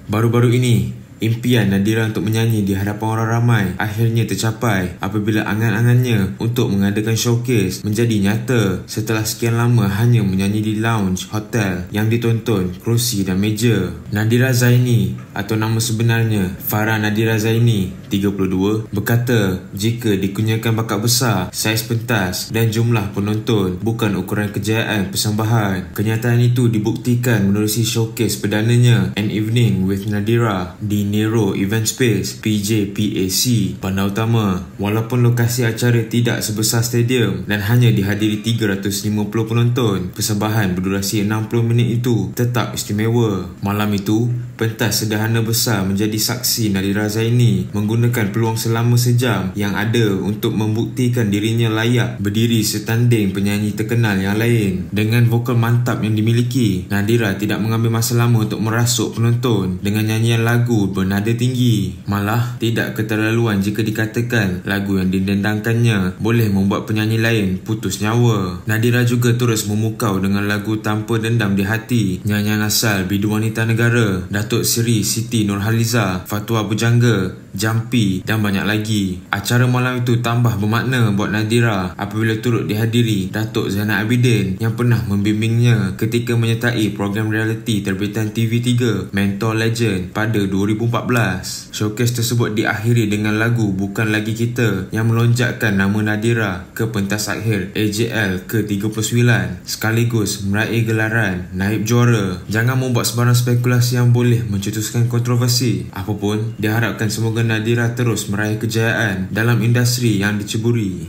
Baru-baru ini, impian Nadira untuk menyanyi di hadapan orang ramai akhirnya tercapai apabila angan-angannya untuk mengadakan showcase menjadi nyata setelah sekian lama hanya menyanyi di lounge hotel yang ditonton kerusi dan meja. Nadira Zaini atau nama sebenarnya Farah Nadira Zaini, 32, berkata jika dikurniakan bakat besar, saiz pentas dan jumlah penonton bukan ukuran kejayaan persembahan. Kenyataan itu dibuktikan menerusi showcase perdananya An Evening with Nadira di Nero Event Space PJPAC Bandar Utama. Walaupun lokasi acara tidak sebesar stadium dan hanya dihadiri 350 penonton, persembahan berdurasi 60 minit itu tetap istimewa. Malam itu, pentas sederhana besar menjadi saksi Nadira Zaini menggunakan peluang selama sejam yang ada untuk membuktikan dirinya layak berdiri setanding penyanyi terkenal yang lain. Dengan vokal mantap yang dimiliki, Nadira tidak mengambil masa lama untuk merasuk penonton dengan nyanyian lagu bernada tinggi. Malah tidak keterlaluan jika dikatakan lagu yang didendangkannya boleh membuat penyanyi lain putus nyawa. Nadira juga terus memukau dengan lagu Tanpa Dendam di Hati, nyanyian asal Bidu Wanita Negara, Datuk Seri Siti Nurhaliza, Fatwa Bujangga, Jampi dan banyak lagi. Acara malam itu tambah bermakna buat Nadira apabila turut dihadiri Datuk Zainal Abidin yang pernah membimbingnya ketika menyertai program reality terbitan TV3 Mentor Legend pada 2014. Showcase tersebut diakhiri dengan lagu Bukan Lagi Kita yang melonjakkan nama Nadira ke pentas akhir AJL ke-39 sekaligus meraih gelaran naib juara. Jangan membuat sebarang spekulasi yang boleh mencetuskan kontroversi. Apapun, diharapkan semoga Nadira terus meraih kejayaan dalam industri yang diceburi.